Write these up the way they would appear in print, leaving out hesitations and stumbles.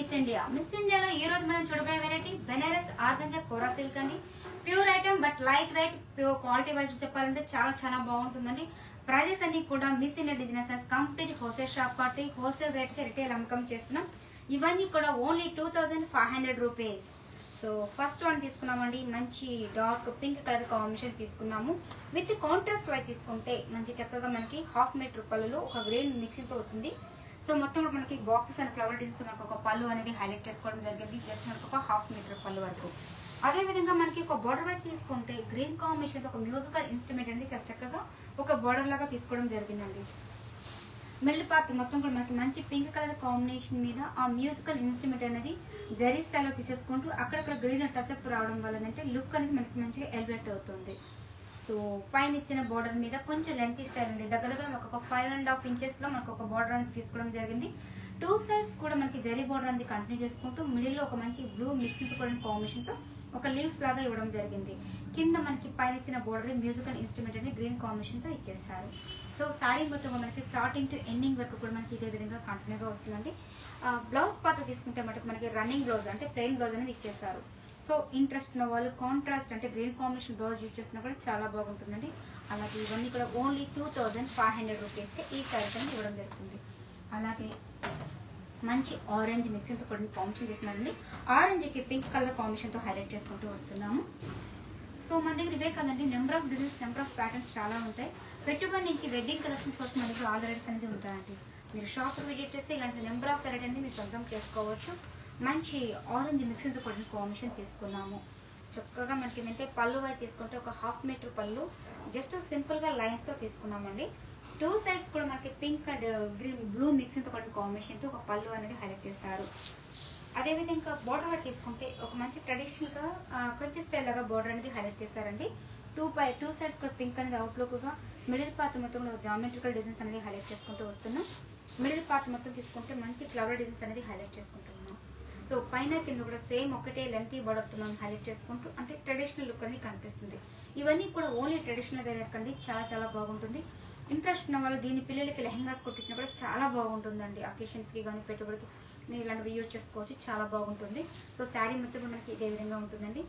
Miss India. Miss ఇండియాలో ఈ రోజు మనం చూడబోయే వెరైటీ బెనారస్ ఆర్గంజా కోరా సిల్క్ అండి. Pure item but light weight, pure quality wise చెప్పాలంటే చాలా చాలా బాగుంటుందండి. ప్రైజెస్ అన్ని కూడా miss India designers complete wholesale shop కాబట్టి హోల్సేల్ రేట్ కి రిటైల్ అమ్మకం చేస్తున్నాం. ఇవన్నీ కూడా only 2500 rupees. So first one తీసుకున్నామండి, మంచి డార్క్ పింక్ కలర్ కాంబినేషన్ తీసుకున్నాము. విత్ కాంట్రాస్ట్ వైజ్ తీసుకుంటే మంచి చక్కగా మనకి హాఫ్ మీటర్ పళ్ళులో ఒక గ్రీన్ మిక్సింగ్ తో వచ్చింది. సో మొత్తం కూడా మనకి బాక్సెస్ అండ్ ఫ్లవర్ డిజైన్స్ మనకు ఒక పళ్ళు అనేది హైలైట్ చేసుకోవడం జరిగింది. జస్ట్ మనకు ఒక హాఫ్ మీటర్ పళ్ళు వరకు. అదే విధంగా మనకి ఒక బోర్డర్ వైజ్ తీసుకుంటే గ్రీన్ కాంబినేషన్ ఒక మ్యూజికల్ ఇన్స్ట్రుమెంట్ అనేది చాలా చక్కగా ఒక బోర్డర్ లాగా తీసుకోవడం జరిగిందండి. మిడిల్ పార్ట్ మొత్తం కూడా మనకి మంచి పింక్ కలర్ కాంబినేషన్ మీద ఆ మ్యూజికల్ ఇన్స్ట్రుమెంట్ అనేది జరీ స్టైల్లో తీసేసుకుంటూ అక్కడక్కడ గ్రీన్ టచ్అప్ రావడం వల్ల అంటే లుక్ అనేది మనకి మంచిగా ఎలివేట్ అవుతుంది. సో పైన ఇచ్చిన బోర్డర్ మీద కొంచెం లెంత్ స్టైల్ అండి, దగ్గర ఒక 5.5 ఇంచెస్ లో మనకు ఒక బోర్డర్ అనేది తీసుకోవడం జరిగింది. టూ సైడ్స్ కూడా మనకి జరీ బోర్డర్ అనేది కంటిన్యూ చేసుకుంటూ మిడిల్ లో ఒక మంచి బ్లూ మిక్సింగ్ కాంబినేషన్ తో ఒక లీవ్స్ లాగా ఇవ్వడం జరిగింది. కింద మనకి పైన ఇచ్చిన బోర్డర్ మ్యూజికల్ ఇన్స్ట్రుమెంట్ అనేది గ్రీన్ కాంబినేషన్ తో ఇచ్చేసారు. సో సారీ మొత్తం మనకి స్టార్టింగ్ టు ఎండింగ్ వరకు కూడా మనకి ఇదే విధంగా కంటిన్యూగా వస్తుందండి. బ్లౌజ్ పార్ట్ తీసుకుంటే మనకి రన్నింగ్ బ్లౌజ్ అంటే ప్లెయిన్ బ్లౌజ్ అనేది ఇచ్చేసారు. సో ఇంట్రెస్ట్ ఉన్న వాళ్ళు కాంట్రాస్ట్ అంటే గ్రీన్ కాంబినేషన్ బ్లౌజ్ యూజ్ చేస్తున్నా కూడా చాలా బాగుంటుందండి. అలాగే ఇవన్నీ కూడా ఓన్లీ 2500 రూపీస్ కి ఈ శారీస్ అనేది ఇవ్వడం జరుగుతుంది. అలాగే మంచి ఆరెంజ్ మిక్సింగ్ తో కూడా కాంబినేషన్ చేస్తున్నారండి. ఆరెంజ్ కి పింక్ కలర్ కాంబినేషన్ తో హైలైట్ చేసుకుంటూ వస్తున్నాము. సో మన దగ్గర ఇవే కదండి, number of designs, number of patterns చాలా ఉంటాయి. పెట్టుబడి నుంచి వెడ్డింగ్ కలెక్షన్స్ వరకు మన దగ్గర ఆల్ వెరైటీస్ అనేది ఉంటాయండి. మీరు షాప్ విజిట్ చేస్తే ఇలాంటి నెంబర్ ఆఫ్ వెరైటీ అనేది మీరు సొంతం చేసుకోవచ్చు. మంచి ఆరెంజ్ మిక్సింగ్ తో కూడా కాంబినేషన్ తీసుకున్నాము. చక్కగా మనకి ఏంటంటే పళ్ళు అయితే తీసుకుంటే ఒక హాఫ్ మీటర్ పళ్ళు జస్ట్ సింపుల్ గా లైన్స్ తో తీసుకున్నామండి. టూ సైడ్స్ కూడా మనకి pink and green blue mixing తో కూడా కాంబినేషన్ తో ఒక పళ్ళు అనేది హైలైట్ చేశారు. అదేవిధంగా బోర్డర్ వైపు తీసుకుంటే ఒక మంచి ట్రెడిషనల్ గా కొంచెం స్టైల్ లాగా బోర్డర్ అనేది హైలైట్ చేశారండి. టూ సైడ్స్ కూడా పింక్ అనేది అవుట్లుక్ గా, మిడిల్ పార్ట్ మొత్తం జామెట్రికల్ డిజైన్స్ అనేది హైలైట్ చేసుకుంటూ వస్తున్నాం. మిడిల్ పార్ట్ మొత్తం తీసుకుంటే మంచి ఫ్లవర్ డిజైన్స్ అనేది హైలైట్ చేసుకుంటున్నాం. సో పైన కింద కూడా సేమ్ ఒకటే లెంత్ బోర్డర్ మనం హైలైట్ చేసుకుంటూ అంటే ట్రెడిషనల్ లుక్ అనేది కనిపిస్తుంది. ఇవన్నీ కూడా ఓన్లీ ట్రెడిషనల్ వేర్ కండి, చాలా చాలా బాగుంటుంది. ఇంట్రెస్ట్ ఉన్న వాళ్ళు దీని పిల్లలకి లెహంగాస్ కుట్టించినా కూడా చాలా బాగుంటుందండి. అకేషన్స్ కి కానీ పెట్టుబడికి ఇలాంటివి యూజ్ చేసుకోవచ్చు, చాలా బాగుంటుంది. సో శారీ మొత్తం మనకి ఇదే విధంగా ఉంటుందండి.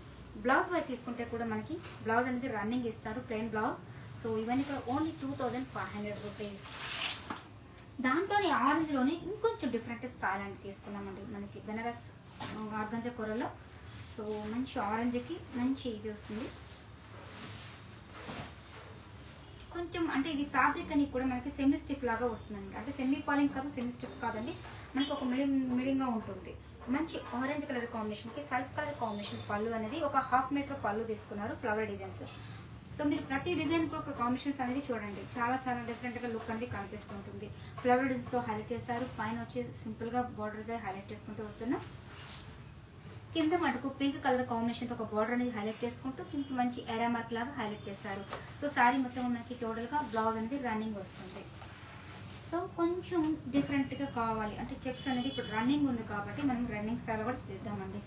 బ్లౌజ్ వైపు తీసుకుంటే కూడా మనకి బ్లౌజ్ అనేది రన్నింగ్ ఇస్తారు, ప్లెయిన్ బ్లౌజ్. సో ఇవన్నీ కూడా ఓన్లీ 2500 రూపీస్. దాంట్లోని ఆరెంజ్ లోనే ఇంకొంచెం డిఫరెంట్ స్టైల్ అని తీసుకున్నామండి మనకి బెనారస్ ఆర్గంజా కూరలో. సో మంచి ఆరెంజ్ కి మంచి ఇది వస్తుంది. కొంచెం అంటే ఇది ఫ్యాబ్రిక్ అని కూడా మనకి సెమీ స్టిఫ్ లాగా వస్తుందండి. అంటే సెమీ పాలింగ్ కాదు, సెమీ స్టిఫ్ కాదండి, మనకి ఒక మిడియంగా ఉంటుంది. మంచి ఆరెంజ్ కలర్ కాంబినేషన్ కి సెల్ఫ్ కలర్ కాంబినేషన్ పళ్ళు అనేది ఒక హాఫ్ మీటర్ పళ్ళు తీసుకున్నారు, ఫ్లవర్ డిజైన్స్. సో మీరు ప్రతి డిజైన్ కూడా కాంబినేషన్స్ అనేది చూడండి, చాలా చాలా డిఫరెంట్ గా లుక్ అనేది కనిపిస్తుంటుంది. ఫ్లవర్ డిజైన్స్ తో హైలైట్ చేస్తారు. పైన వచ్చి సింపుల్ గా బోర్డర్ గా హైలైట్ చేసుకుంటూ వస్తున్నాం. కింద మటుకు పింక్ కలర్ కాంబినేషన్ తో ఒక బోర్డర్ అనేది హైలైట్ చేసుకుంటూ కొంచెం మంచి ఎరా మార్క్ లాగా హైలైట్ చేస్తారు. సో శారీ మొత్తం మనకి టోటల్ గా బ్లౌజ్ అనేది రన్నింగ్ వస్తుంది. సో కొంచెం డిఫరెంట్ గా కావాలి అంటే చెక్స్ అనేది ఇప్పుడు రన్నింగ్ ఉంది కాబట్టి మనం రన్నింగ్ స్టైల్ కూడా తీద్దామండి.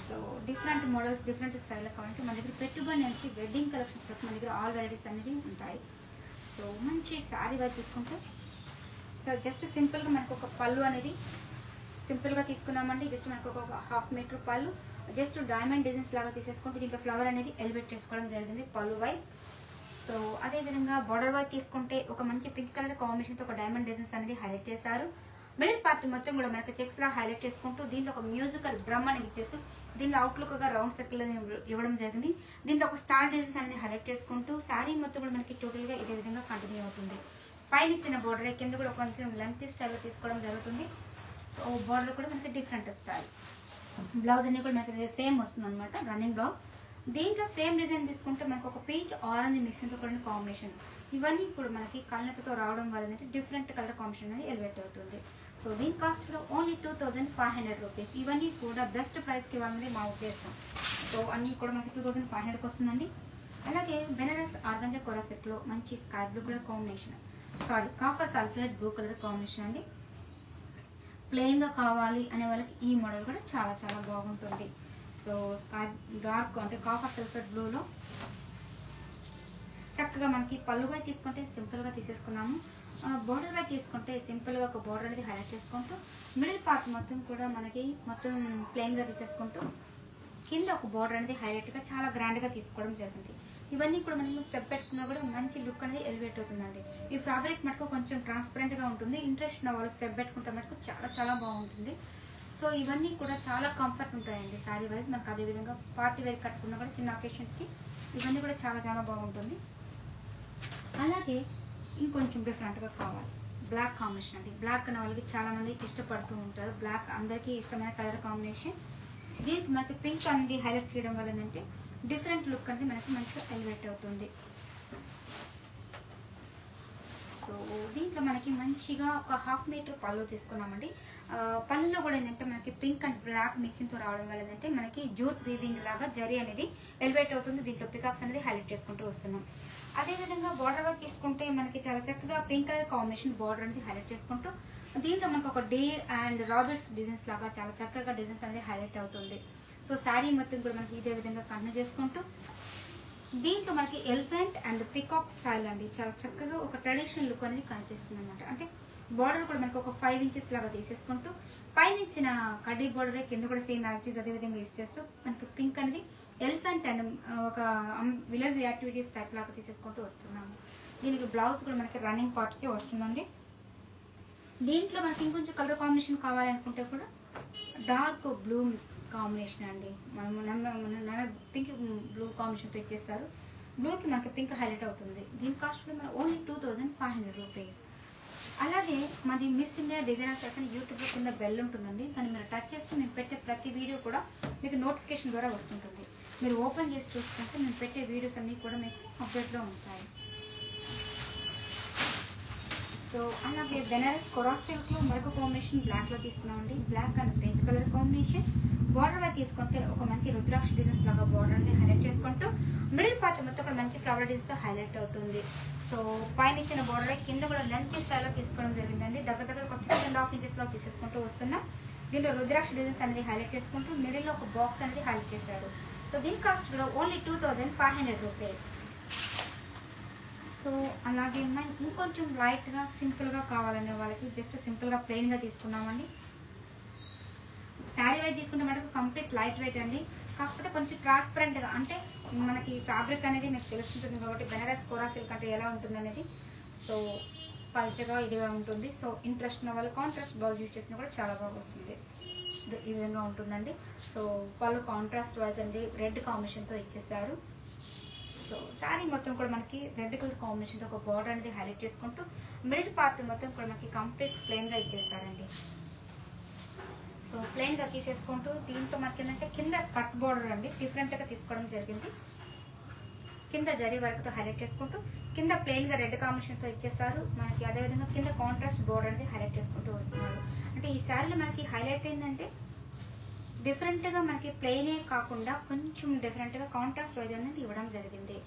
So different models, different style కావాలంటే మన దగ్గర పెట్టుబడి నుంచి వెడ్డింగ్ కలెక్షన్స్ వరకు మన దగ్గర ఆల్ వెరైటీస్ అనేది ఉంటాయి. సో మంచి శారీ వైపు తీసుకుంటే సో జస్ట్ సింపుల్ గా మనకు ఒక పళ్ళు అనేది సింపుల్ గా తీసుకున్నామండి. జస్ట్ మనకు ఒక హాఫ్ మీటర్ పళ్ళు జస్ట్ డైమండ్ డిజైన్స్ లాగా తీసేసుకుంటే దీంట్లో ఫ్లవర్ అనేది ఎలివేట్ చేసుకోవడం జరిగింది పళ్ళు వైజ్. సో అదే విధంగా బోర్డర్ వైజ్ తీసుకుంటే ఒక మంచి పింక్ కలర్ కాంబినేషన్ తో ఒక డైమండ్ డిజైన్స్ అనేది హైలైట్ చేశారు. మిడిల్ పార్ట్ మొత్తం కూడా మనకి చెక్స్ లా హైలైట్ చేసుకుంటూ దీంట్లో ఒక మ్యూజికల్ డ్రమ్ అనేది ఇచ్చేసి దీంట్లో అవుట్లుక్ గా రౌండ్ సర్కిల్ ఇవ్వడం జరిగింది. దీంట్లో ఒక స్టార్ డిజైన్స్ అనేది హైలైట్ చేసుకుంటూ శారీ మొత్తం కూడా మనకి టోటల్ గా ఇదే విధంగా కంటిన్యూ అవుతుంది. పైన ఇచ్చిన బోర్డర్ కింద కూడా కొంచెం లెంత్ స్టైల్ తీసుకోవడం జరుగుతుంది. సో బోర్డర్ కూడా మనకి డిఫరెంట్ స్టైల్. బ్లౌజ్ అన్ని కూడా మనకి సేమ్ వస్తుంది అనమాట, రన్నింగ్ బ్లౌజ్. దీంట్లో సేమ్ డిజైన్ తీసుకుంటే మనకు ఒక పీచ్ ఆరెంజ్ మిక్సింగ్ తో కూడా కాంబినేషన్. ఇవన్నీ కూడా మనకి కళ్ళతో రావడం వల్ల డిఫరెంట్ కలర్ కాంబినేషన్ అనేది ఎలివేట్ అవుతుంది. సో దీని కాస్ట్ లో ఓన్లీ 2500 రూపీస్. ఇవన్నీ కూడా బెస్ట్ ప్రైస్ కి ఇవ్వాలని మా ఉద్దేశం. సో అన్ని కూడా మనకి 2500 వస్తుందండి. అలాగే బెనారస్ ఆర్గంజా కోరా సెట్ లో మంచి sky blue colour combination, copper sulphate blue colour combination అండి. ప్లెయిన్ గా కావాలి అనే వాళ్ళకి ఈ మోడల్ కూడా చాలా చాలా బాగుంటుంది. సో స్కై డార్క్ అంటే కాపర్ సల్ఫేట్ బ్లూ లో చక్కగా మనకి పళ్ళుగా తీసుకుంటే సింపుల్ గా తీసేసుకున్నాము. బోర్డర్ గా తీసుకుంటే సింపుల్ గా ఒక బోర్డర్ అనేది హైలైట్ చేసుకుంటూ మిడిల్ పార్ట్ మొత్తం కూడా మనకి మొత్తం ప్లెయిన్ గా తీసేసుకుంటూ కింద ఒక బోర్డర్ అనేది హైలైట్ గా చాలా గ్రాండ్ గా తీసుకోవడం జరిగింది. ఇవన్నీ కూడా మనం స్టెప్ పెట్టుకున్నా కూడా మంచి లుక్ అనేది ఎలివేట్ అవుతుందండి. ఈ ఫ్యాబ్రిక్ మటుకు కొంచెం ట్రాన్స్పరెంట్ గా ఉంటుంది. ఇంట్రెస్ట్ ఉన్న వాళ్ళు స్టెప్ పెట్టుకుంటే మటుకు చాలా చాలా బాగుంటుంది. సో ఇవన్నీ కూడా చాలా కంఫర్ట్ ఉంటాయండి శారీ వైజ్. మనకు అదే విధంగా పార్టీ వేర్ కట్టుకున్నా కూడా చిన్న అకేషన్స్ కి ఇవన్నీ కూడా చాలా చాలా బాగుంటుంది. అలాగే ఇంకొంచెం డిఫరెంట్ గా కావాలి బ్లాక్ కాంబినేషన్ అండి. బ్లాక్ అనే వాళ్ళకి చాలా మంది ఇష్టపడుతూ ఉంటారు. బ్లాక్ అందరికీ ఇష్టమైన కలర్ కాంబినేషన్. దీనికి మనకి పింక్ అనేది హైలైట్ చేయడం వల్ల ఏంటంటే డిఫరెంట్ లుక్ అనేది మనకి మంచిగా ఎలివేట్ అవుతుంది. సో దీంట్లో మనకి మంచిగా ఒక 1/2 మీటర్ పళ్ళు తీసుకున్నామండి. పళ్ళులో కూడా ఏంటంటే మనకి పింక్ అండ్ బ్లాక్ మిక్సింగ్ తో రావడం వల్ల ఏంటంటే మనకి జూట్ వీవింగ్ లాగా జరీ అనేది ఎలివేట్ అవుతుంది. దీంట్లో పికాక్స్ అనేది హైలైట్ చేసుకుంటూ వస్తున్నాం. అదే విధంగా బార్డర్ వర్క్ తీసుకుంటే మనకి చాలా చక్కగా పింక్ కలర్ కాంబినేషన్ బార్డర్ అనేది హైలైట్ చేసుకుంటూ దీంట్లో మనకు ఒక డీర్ అండ్ రాబర్ట్స్ డిజైన్స్ లాగా చాలా చక్కగా డిజైన్స్ అనేది హైలైట్ అవుతుంది. సో శారీ మొత్తం కూడా మనకి ఇదే విధంగా కంటిన్యూ చేసుకుంటూ దీంట్లో మనకి ఎలిఫెంట్ అండ్ పికాక్ స్టైల్ అండి. చాలా చక్కగా ఒక ట్రెడిషనల్ లుక్ అనేది కనిపిస్తుంది అనమాట. అంటే బార్డర్ కూడా మనకి ఒక 5 ఇంచెస్ లాగా తీసేసుకుంటూ పైన ఇచ్చిన కడ్డీ బార్డర్ కింద కూడా సేమ్ యాజ్ ఇట్ ఈస్ అదే విధంగా యూస్ చేస్తూ మనకి పింక్ అనేది ఎలిఫెంట్ అండ్ ఒక విలేజ్ యాక్టివిటీస్ టైప్ లాగా తీసేసుకుంటూ వస్తున్నాము. దీనికి బ్లౌజ్ కూడా మనకి రన్నింగ్ పార్ట్ కి వస్తుందండి. దీంట్లో మనకి ఇంకొంచెం కలర్ కాంబినేషన్ కావాలనుకుంటే కూడా డార్క్ బ్లూ కాంబినేషన్ అండి. మనం పింక్ బ్లూ కాంబినేషన్ తో ఇచ్చేస్తారు. బ్లూకి మనకి పింక్ హైలైట్ అవుతుంది. దీని కాస్ట్ కూడా మన ఓన్లీ 2500 రూపీస్. అలాగే మాది మిస్ ఇండియా డిజైనర్స్ అని యూట్యూబ్ లో కింద బెల్ ఉంటుందండి. దాన్ని మీరు టచ్ చేస్తే మేము పెట్టే ప్రతి వీడియో కూడా మీకు నోటిఫికేషన్ ద్వారా వస్తుంటుంది. మీరు ఓపెన్ చేసి చూసుకుంటే మేము పెట్టే వీడియోస్ అన్ని కూడా మీకు అప్డేట్ లో ఉంటాయి. సో అలాగే బెనారస్ కొరాస్ సిల్క్ లో మరొక కాంబినేషన్ బ్లాక్ లో తీసుకున్నామండి. Black and pink colour combination. Border గా తీసుకుంటే ఒక మంచి రుద్రాక్ష డిజైన్స్ లాగా బార్డర్ అనేది హైలైట్ చేసుకుంటూ మిడిల్ పార్ట్ మొత్తం కూడా మంచి ఫ్లవర్ డిజైన్స్ తో హైలైట్ అవుతుంది. సో పైన ఇచ్చిన బార్డర్ కింద కూడా లెంత్ స్టైల్లో తీసుకోవడం జరిగిందండి. దగ్గర ఒక 6.5 ఇంచెస్ లో తీసేసుకుంటూ వస్తున్నాం. దీంట్లో రుద్రాక్ష డిజైన్స్ అనేది హైలైట్ చేసుకుంటూ మిడిల్ లో ఒక బాక్స్ అనేది హైలైట్ చేశారు. సో దీని కాస్ట్ కూడా ఓన్లీ 2500 రూపీస్. సో అలాగే ఇంకొంచెం లైట్ గా సింపుల్ గా కావాలనే వాళ్ళకి జస్ట్ సింపుల్ గా ప్లెయిన్ గా తీసుకున్నామండి. శారీ వైజ్ తీసుకుంటే మనకు కంప్లీట్ లైట్ వెయిట్ అండి. కాకపోతే కొంచెం ట్రాన్స్పరెంట్ గా అంటే మనకి ఫ్యాబ్రిక్ అనేది మీకు తెలుస్తుంటుంది కాబట్టి బెనారస్ కోరా సిల్క్ అంటే ఎలా ఉంటుంది అనేది. సో పల్చగా ఇదిగా ఉంటుంది. సో ఇంట్రెస్ట్ ఉన్న వాళ్ళు కాంట్రాస్ట్ బ్లౌజ్ యూజ్ చేసినా కూడా చాలా బాగా వస్తుంది. ఈ విధంగా ఉంటుందండి. సో వాళ్ళు కాంట్రాస్ట్ వైజ్ అండి రెడ్ కాంబినేషన్ తో ఇచ్చేసారు. సో శారీ మొత్తం కూడా మనకి రెడ్ కలర్ కాంబినేషన్ తో ఒక బార్డర్ అనేది హైలైట్ చేసుకుంటూ మిడిల్ పార్ట్ మొత్తం కూడా మనకి కంప్లీట్ ప్లెయిన్ గా ఇచ్చేసారండి. సో ప్లెయిన్ గా తీసేసుకుంటూ దీంట్లో మనకి ఏంటంటే కింద స్కర్ట్ బార్డర్ అండి డిఫరెంట్ గా తీసుకోవడం జరిగింది. కింద జరీ వర్క్ తో హైలైట్ చేసుకుంటూ కింద ప్లెయిన్ గా రెడ్ కాంబినేషన్ తో ఇచ్చేసారు. మనకి అదే విధంగా కింద కాంట్రాస్ట్ బార్డర్ అనేది హైలైట్ చేసుకుంటూ వస్తున్నారు. అంటే ఈ శారీలో మనకి హైలైట్ ఏంటంటే డిఫరెంట్ గా మనకి ప్లెయినే కాకుండా కొంచెం డిఫరెంట్ గా కాంట్రాస్ట్ వైజ్ అనేది ఇవ్వడం జరిగింది.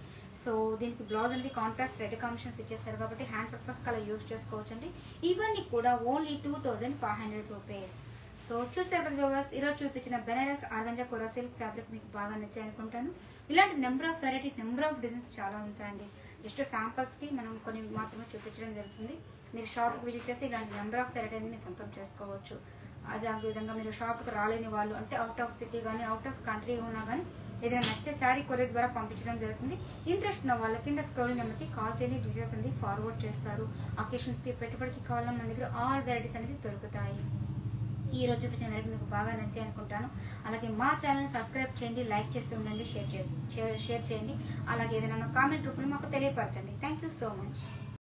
సో దీనికి బ్లౌజ్ అనేది కాంట్రాస్ట్ రెడ్ కాంబినేషన్స్ ఇచ్చేస్తారు కాబట్టి హ్యాండ్ పర్పస్ కలా యూజ్ చేసుకోవచ్చు అండి. ఇవన్నీ కూడా ఓన్లీ 2500 రూపీస్. సో చూసారు కదా వ్యూవర్స్, ఈరోజు చూపించిన బెనారస్ ఆర్గంజా కోరా సిల్క్ ఫ్యాబ్రిక్ మీకు బాగా నచ్చాయి అనుకుంటాను. ఇలాంటి number of varieties number of designs చాలా ఉంటాయండి. జస్ట్ శాంపుల్స్ కి మనం కొన్ని మాత్రమే చూపించడం జరుగుతుంది. మీరు షాప్కి విజిట్ చేస్తే ఇలాంటి నెంబర్ ఆఫ్ వెరైటీని మీరు సొంతం చేసుకోవచ్చు. అదే విధంగా మీరు షాప్కి రాలేని వాళ్ళు అంటే అవుట్ ఆఫ్ సిటీ కానీ అవుట్ ఆఫ్ కంట్రీ ఉన్నా కానీ ఏదైనా నచ్చితే శారీ కొరియర్ ద్వారా పంపించడం జరుగుతుంది. ఇంట్రెస్ట్ ఉన్న వాళ్ళ కింద స్క్రోలింగ్ నెంబర్కి కాల్ చేయండి. డీటెయిల్స్ అనేది ఫార్వర్డ్ చేస్తారు. అకేషన్స్కి పెట్టుబడికి కావాలన్నా మన దగ్గర ఆల్ వెరైటీస్ అనేది దొరుకుతాయి. ఈ రోజు చూపించిన వెరైటీ మీకు బాగా నచ్చాయి అనుకుంటాను. అలాగే మా ఛానల్ సబ్స్క్రైబ్ చేయండి, లైక్ చేస్తూ ఉండండి, షేర్ చేయండి. అలాగే ఏదైనా కామెంట్ రూపంలో మాకు తెలియపరచండి. Thank you so much.